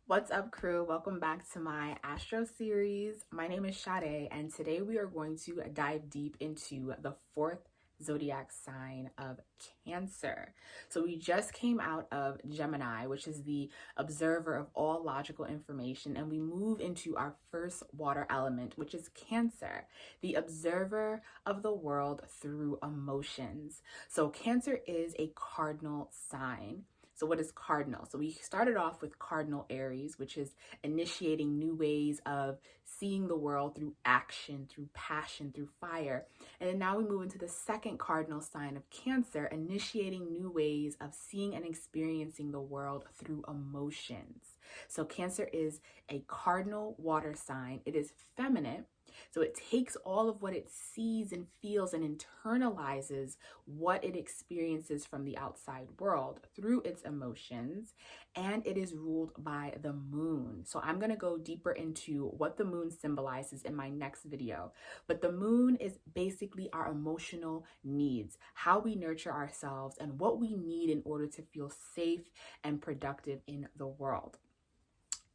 What's up, crew? Welcome back to my Astro series. My name is Sade, and today we are going to dive deep into the fourth zodiac sign of Cancer. So we just came out of Gemini, which is the observer of all logical information, and we move into our first water element, which is Cancer, the observer of the world through emotions. So Cancer is a cardinal sign. So what is cardinal? So we started off with cardinal Aries, which is initiating new ways of seeing the world through action, through passion, through fire. And then now we move into the second cardinal sign of Cancer, initiating new ways of seeing and experiencing the world through emotions. So Cancer is a cardinal water sign. It is feminine. So it takes all of what it sees and feels and internalizes what it experiences from the outside world through its emotions, and it is ruled by the moon. So I'm going to go deeper into what the moon symbolizes in my next video. But the moon is basically our emotional needs, how we nurture ourselves, and what we need in order to feel safe and productive in the world.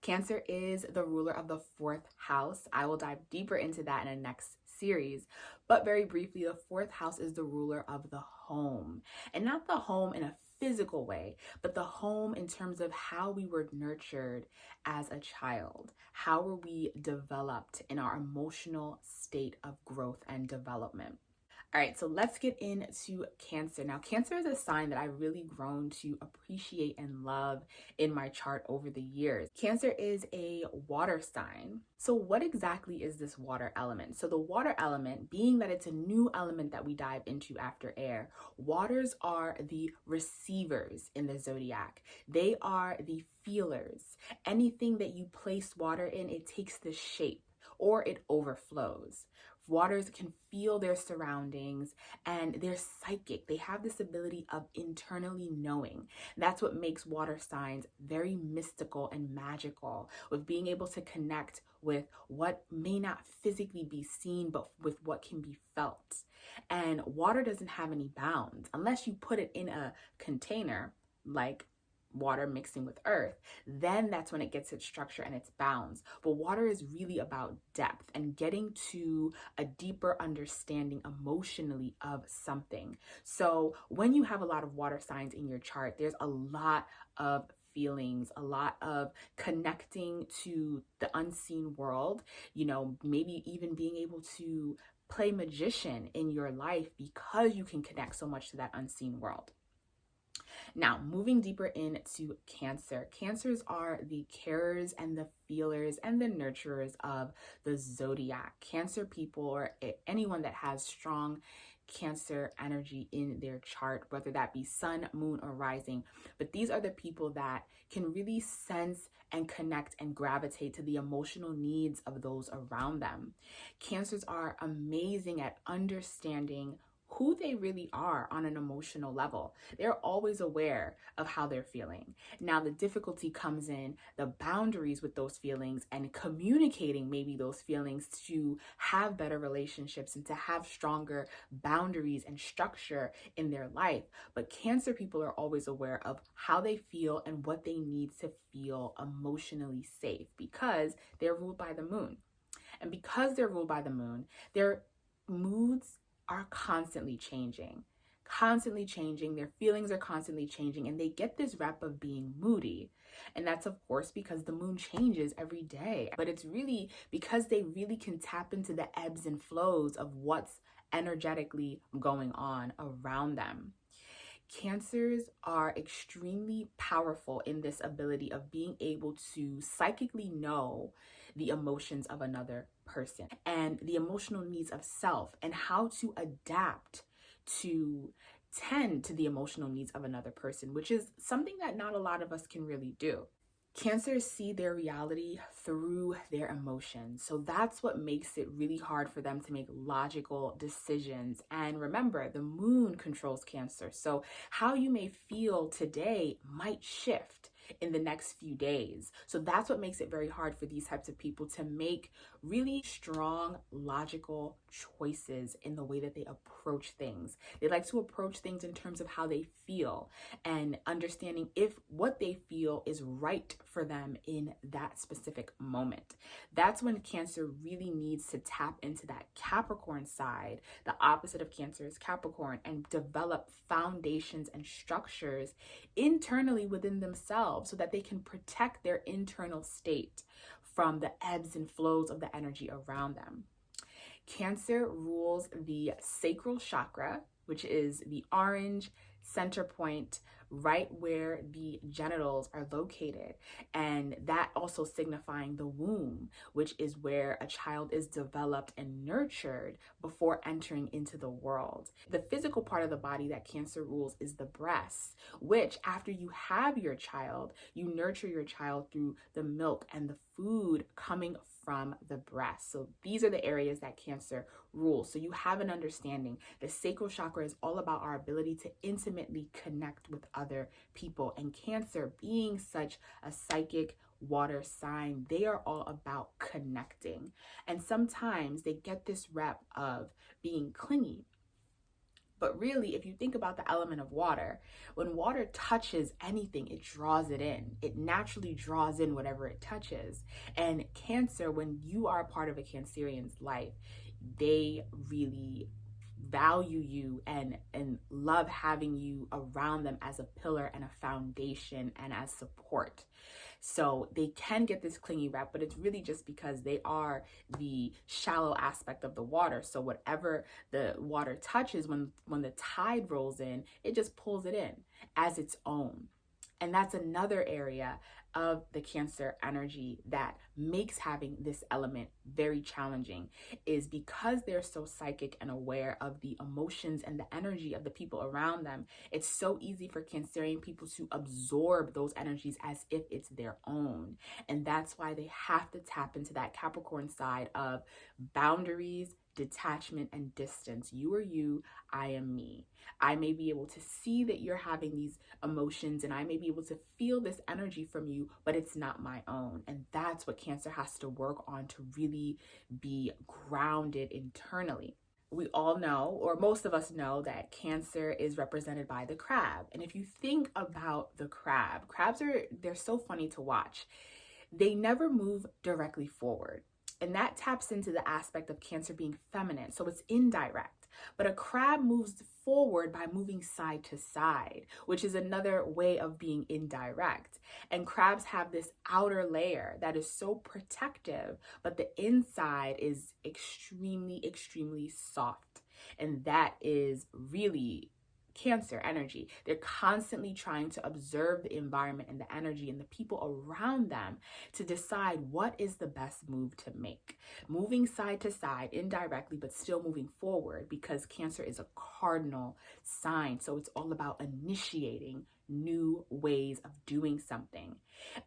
Cancer is the ruler of the fourth house. I will dive deeper into that in a next series. But very briefly, the fourth house is the ruler of the home. And not the home in a physical way, but the home in terms of how we were nurtured as a child. How were we developed in our emotional state of growth and development? All right, so let's get into Cancer. Now, Cancer is a sign that I've really grown to appreciate and love in my chart over the years. Cancer is a water sign. So what exactly is this water element? So the water element, being that it's a new element that we dive into after air, waters are the receivers in the zodiac. They are the feelers. Anything that you place water in, it takes the shape or it overflows. Waters can feel their surroundings and they're psychic. They have this ability of internally knowing. That's what makes water signs very mystical and magical, with being able to connect with what may not physically be seen, but with what can be felt. And water doesn't have any bounds unless you put it in a container like water mixing with earth, then that's when it gets its structure and its bounds. But water is really about depth and getting to a deeper understanding emotionally of something. So when you have a lot of water signs in your chart, there's a lot of feelings, a lot of connecting to the unseen world, maybe even being able to play magician in your life because you can connect so much to that unseen world. Now, moving deeper into Cancer. Cancers are the carers and the feelers and the nurturers of the zodiac. Cancer people, or anyone that has strong Cancer energy in their chart, whether that be sun, moon, or rising. But these are the people that can really sense and connect and gravitate to the emotional needs of those around them. Cancers are amazing at understanding who they really are on an emotional level. They're always aware of how they're feeling. Now, the difficulty comes in the boundaries with those feelings and communicating maybe those feelings to have better relationships and to have stronger boundaries and structure in their life. But Cancer people are always aware of how they feel and what they need to feel emotionally safe because they're ruled by the moon. And because they're ruled by the moon, their moods are constantly changing. Their feelings are constantly changing, and they get this rep of being moody. And that's, of course, because the moon changes every day. But it's really because they really can tap into the ebbs and flows of what's energetically going on around them. Cancers are extremely powerful in this ability of being able to psychically know the emotions of another person and the emotional needs of self and how to adapt to tend to the emotional needs of another person, which is something that not a lot of us can really do. Cancers see their reality through their emotions. So that's what makes it really hard for them to make logical decisions. And remember, the moon controls Cancer. So how you may feel today might shift. in the next few days. So that's what makes it very hard for these types of people to make really strong, logical choices in the way that they approach things. They like to approach things in terms of how they feel and understanding if what they feel is right for them in that specific moment. That's when Cancer really needs to tap into that Capricorn side. The opposite of Cancer is Capricorn, and develop foundations and structures internally within themselves so that they can protect their internal state from the ebbs and flows of the energy around them. Cancer rules the sacral chakra, which is the orange center point right where the genitals are located, and that also signifying the womb, which is where a child is developed and nurtured before entering into the world. The physical part of the body that Cancer rules is the breast, which after you have your child, you nurture your child through the milk and the food coming from the breast. So these are the areas that Cancer rules. So you have an understanding. The sacral chakra is all about our ability to intimately connect with other people. And Cancer, being such a psychic water sign, they are all about connecting. And sometimes they get this rep of being clingy. But really, if you think about the element of water, when water touches anything, it draws it in. It naturally draws in whatever it touches. And Cancer, when you are a part of a Cancerian's life, they really value you and love having you around them as a pillar and a foundation and as support. So they can get this clingy rep, but it's really just because they are the shallow aspect of the water. So whatever the water touches, when the tide rolls in, it just pulls it in as its own. And that's another area of the Cancer energy that makes having this element very challenging, is because they're so psychic and aware of the emotions and the energy of the people around them. It's so easy for Cancerian people to absorb those energies as if it's their own. And that's why they have to tap into that Capricorn side of boundaries, detachment, and distance. You are you, I am me. I may be able to see that you're having these emotions and I may be able to feel this energy from you, but it's not my own. And that's what Cancer has to work on to really be grounded internally. We all know, or most of us know, that Cancer is represented by the crab. And if you think about the crabs they're so funny to watch. They never move directly forward. And that taps into the aspect of Cancer being feminine. So it's indirect. But a crab moves forward by moving side to side, which is another way of being indirect. And crabs have this outer layer that is so protective, but the inside is extremely, extremely soft. And that is really Cancer energy. They're constantly trying to observe the environment and the energy and the people around them to decide what is the best move to make. Moving side to side indirectly, but still moving forward, because Cancer is a cardinal sign. So it's all about initiating new ways of doing something.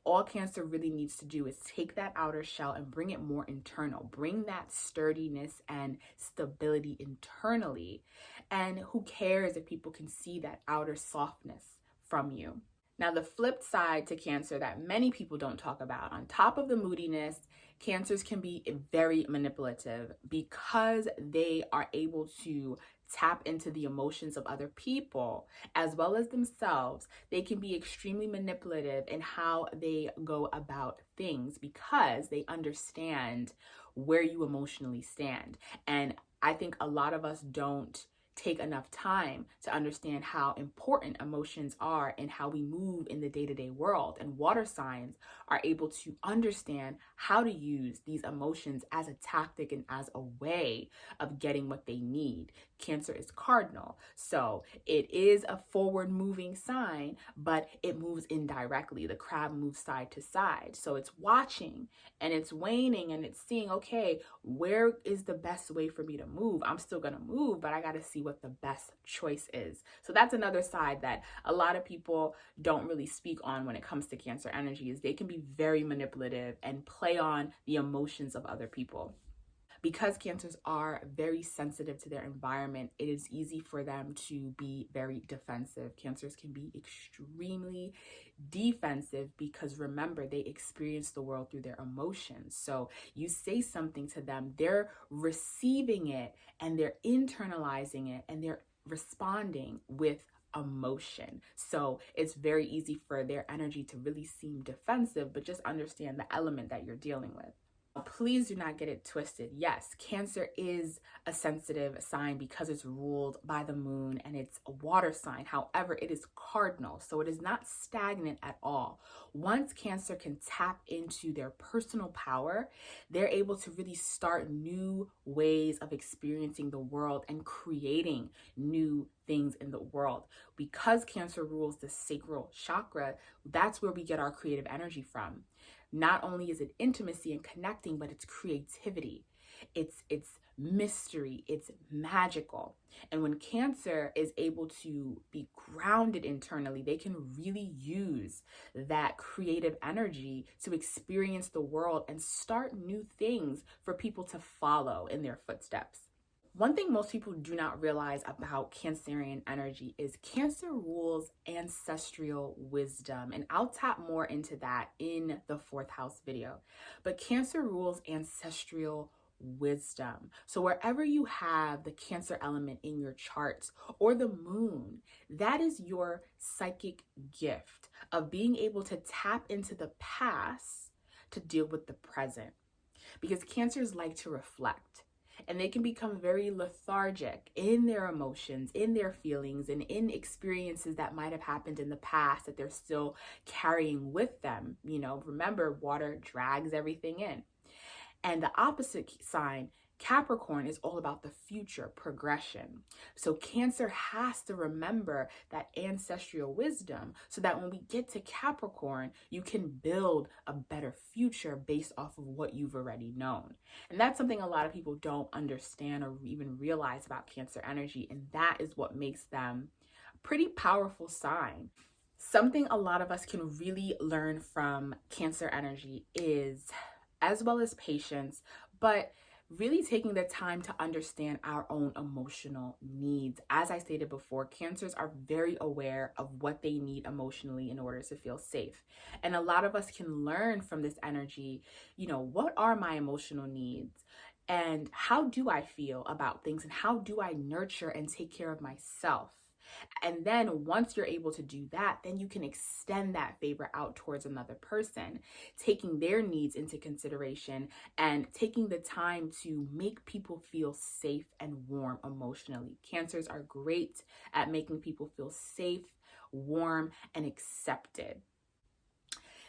All Cancer really needs to do is take that outer shell and bring it more internal, bring that sturdiness and stability internally. And who cares if people can see that outer softness from you? Now, the flip side to Cancer that many people don't talk about, on top of the moodiness, Cancers can be very manipulative because they are able to tap into the emotions of other people as well as themselves. They can be extremely manipulative in how they go about things because they understand where you emotionally stand. And I think a lot of us don't take enough time to understand how important emotions are and how we move in the day-to-day world. And water signs are able to understand how to use these emotions as a tactic and as a way of getting what they need. Cancer is cardinal, so it is a forward moving sign, but it moves indirectly. The crab moves side to side, so it's watching and it's waning and it's seeing, okay, where is the best way for me to move? I'm still gonna move, but I gotta see what the best choice is. So that's another side that a lot of people don't really speak on when it comes to Cancer energy, is they can be very manipulative and play on the emotions of other people. Because Cancers are very sensitive to their environment, it is easy for them to be very defensive. Cancers can be extremely defensive because remember, they experience the world through their emotions. So you say something to them, they're receiving it and they're internalizing it and they're responding with emotion. So it's very easy for their energy to really seem defensive, but just understand the element that you're dealing with. Please do not get it twisted. Yes, Cancer is a sensitive sign because it's ruled by the moon and it's a water sign. However, it is cardinal, so it is not stagnant at all. Once Cancer can tap into their personal power, they're able to really start new ways of experiencing the world and creating new things in the world. Because Cancer rules the sacral chakra, that's where we get our creative energy from. Not only is it intimacy and connecting, but it's creativity. It's mystery. It's magical. And when Cancer is able to be grounded internally, they can really use that creative energy to experience the world and start new things for people to follow in their footsteps. One thing most people do not realize about Cancerian energy is Cancer rules ancestral wisdom, and I'll tap more into that in the 4th house video. But Cancer rules ancestral wisdom. So wherever you have the Cancer element in your charts or the moon, that is your psychic gift of being able to tap into the past to deal with the present. Because Cancers like to reflect. And they can become very lethargic in their emotions, in their feelings, and in experiences that might have happened in the past that they're still carrying with them. You know, remember, water drags everything in. And the opposite sign, Capricorn, is all about the future progression. So Cancer has to remember that ancestral wisdom so that when we get to Capricorn, you can build a better future based off of what you've already known. And that's something a lot of people don't understand or even realize about Cancer energy. And that is what makes them a pretty powerful sign. Something a lot of us can really learn from Cancer energy is, as well as patience, but really taking the time to understand our own emotional needs. As I stated before, Cancers are very aware of what they need emotionally in order to feel safe. And a lot of us can learn from this energy, you know, what are my emotional needs? And how do I feel about things? And how do I nurture and take care of myself? And then once you're able to do that, then you can extend that favor out towards another person, taking their needs into consideration and taking the time to make people feel safe and warm emotionally. Cancers are great at making people feel safe, warm, and accepted.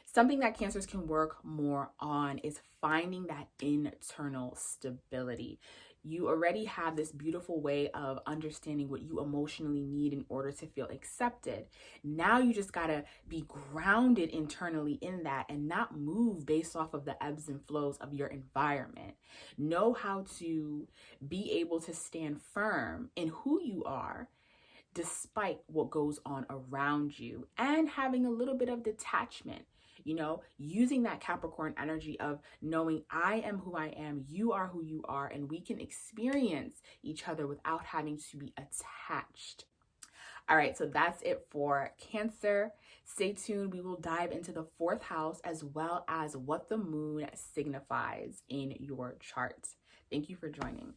Something that Cancers can work more on is finding that internal stability. You already have this beautiful way of understanding what you emotionally need in order to feel accepted. Now you just gotta be grounded internally in that and not move based off of the ebbs and flows of your environment. Know how to be able to stand firm in who you are despite what goes on around you, and having a little bit of detachment. You know, using that Capricorn energy of knowing I am who I am, you are who you are, and we can experience each other without having to be attached. All right, so that's it for Cancer. Stay tuned. We will dive into the 4th house as well as what the moon signifies in your chart. Thank you for joining.